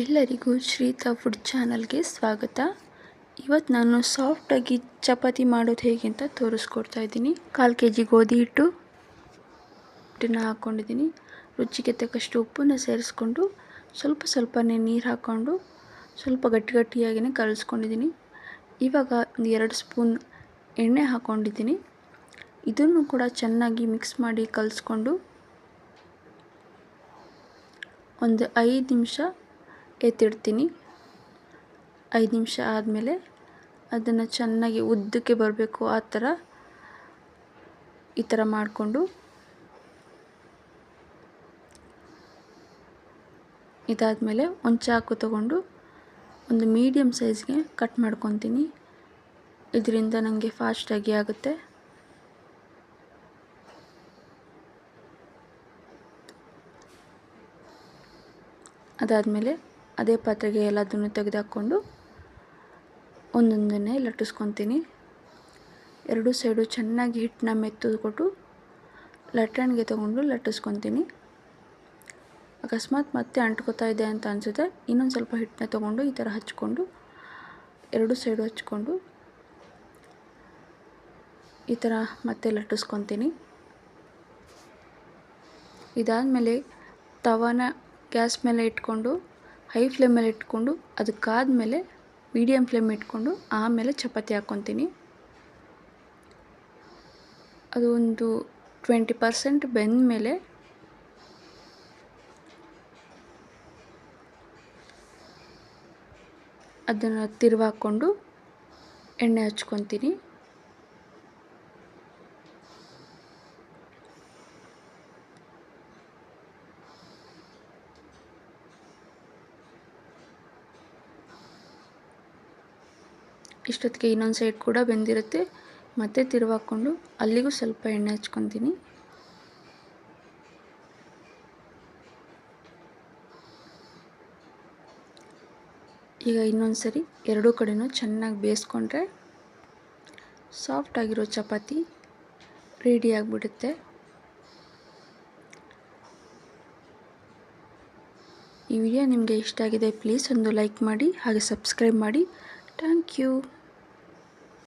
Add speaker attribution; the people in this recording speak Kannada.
Speaker 1: ಎಲ್ಲರಿಗೂ ಶ್ರೀತಾ ಫುಡ್ ಚಾನಲ್ಗೆ ಸ್ವಾಗತ. ಇವತ್ತು ನಾನು ಸಾಫ್ಟಾಗಿ ಚಪಾತಿ ಮಾಡೋದು ಹೇಗೆ ಅಂತ ತೋರಿಸ್ಕೊಡ್ತಾ ಇದ್ದೀನಿ. 1/4 kg ಗೋಧಿ ಹಿಟ್ಟನ್ನು ಹಾಕ್ಕೊಂಡಿದ್ದೀನಿ. ರುಚಿಗೆ ತಕ್ಕಷ್ಟು ಉಪ್ಪನ್ನು ಸೇರಿಸ್ಕೊಂಡು ಸ್ವಲ್ಪನೇ ನೀರು ಹಾಕ್ಕೊಂಡು ಸ್ವಲ್ಪ ಗಟ್ಟಿಯಾಗಿಯೇ ಕಲಿಸ್ಕೊಂಡಿದ್ದೀನಿ. ಇವಾಗ ಒಂದು 2 ಸ್ಪೂನ್ ಎಣ್ಣೆ ಹಾಕ್ಕೊಂಡಿದ್ದೀನಿ. ಇದನ್ನು ಕೂಡ ಚೆನ್ನಾಗಿ ಮಿಕ್ಸ್ ಮಾಡಿ ಕಲಿಸ್ಕೊಂಡು ಒಂದು 5 ನಿಮಿಷ ಎತ್ತಿಡ್ತೀನಿ. 5 ನಿಮಿಷ ಆದಮೇಲೆ ಅದನ್ನು ಚೆನ್ನಾಗಿ ಉದ್ದಕ್ಕೆ ಬರಬೇಕು. ಈ ಥರ ಮಾಡಿಕೊಂಡು ಇದಾದಮೇಲೆ ಒಂದು ಚಾಕು ತಗೊಂಡು ಒಂದು ಮೀಡಿಯಮ್ ಸೈಜ್ಗೆ ಕಟ್ ಮಾಡ್ಕೊತೀನಿ. ಇದರಿಂದ ನನಗೆ ಫಾಸ್ಟಾಗಿ ಆಗುತ್ತೆ. ಅದಾದಮೇಲೆ ಅದೇ ಪಾತ್ರೆಗೆ ಎಲ್ಲದನ್ನು ತೆಗೆದುಹಾಕ್ಕೊಂಡು ಒಂದೊಂದನ್ನೇ ಲಟ್ಟಿಸ್ಕೊತೀನಿ. 2 ಸೈಡು ಚೆನ್ನಾಗಿ ಹಿಟ್ಟನ್ನ ಮೆತ್ತುಕೊಟ್ಟು ಲಟ್ಟಣಿಗೆ ತಗೊಂಡು ಲಟ್ಟಿಸ್ಕೊತೀನಿ. ಅಕಸ್ಮಾತ್ ಮತ್ತೆ ಅಂಟ್ಕೋತಾ ಇದೆ ಅಂತ ಅನಿಸುತ್ತೆ, ಇನ್ನೊಂದು ಸ್ವಲ್ಪ ಹಿಟ್ಟನ್ನ ತಗೊಂಡು ಈ ಥರ ಹಚ್ಕೊಂಡು 2 ಸೈಡು ಹಚ್ಕೊಂಡು ಈ ಥರ ಮತ್ತೆ ಲಟ್ಟಿಸ್ಕೊತೀನಿ. ಇದಾದಮೇಲೆ ತವಾನ ಗ್ಯಾಸ್ ಮೇಲೆ ಇಟ್ಕೊಂಡು ಹೈ ಫ್ಲೇಮಲ್ಲಿ ಇಟ್ಕೊಂಡು ಅದಕ್ಕಾದಮೇಲೆ ಮೀಡಿಯಮ್ ಫ್ಲೇಮ್ ಇಟ್ಕೊಂಡು ಆಮೇಲೆ ಚಪಾತಿ ಹಾಕ್ಕೊತೀನಿ. ಅದು ಒಂದು 20% ಬೆಂದ ಮೇಲೆ ಅದನ್ನು ತಿರುವಾಕೊಂಡು ಎಣ್ಣೆ ಹಚ್ಕೊತೀನಿ. ಇಷ್ಟೊತ್ತಿಗೆ ಇನ್ನೊಂದು ಸೈಡ್ ಕೂಡ ಬೆಂದಿರುತ್ತೆ. ಮತ್ತೆ ತಿರುವಾಕೊಂಡು ಅಲ್ಲಿಗೂ ಸ್ವಲ್ಪ ಎಣ್ಣೆ ಹಚ್ಕೊತೀನಿ. ಈಗ ಇನ್ನೊಂದು ಸರಿ 2 ಕಡೆನೂ ಚೆನ್ನಾಗಿ ಬೇಯಿಸ್ಕೊಂಡ್ರೆ ಸಾಫ್ಟಾಗಿರೋ ಚಪಾತಿ ರೆಡಿ ಆಗಿಬಿಡುತ್ತೆ. ಈ ವಿಡಿಯೋ ನಿಮಗೆ ಇಷ್ಟ ಆಗಿದೆ ಪ್ಲೀಸ್ ಒಂದು ಲೈಕ್ ಮಾಡಿ, ಹಾಗೆ ಸಬ್ಸ್ಕ್ರೈಬ್ ಮಾಡಿ. Thank you.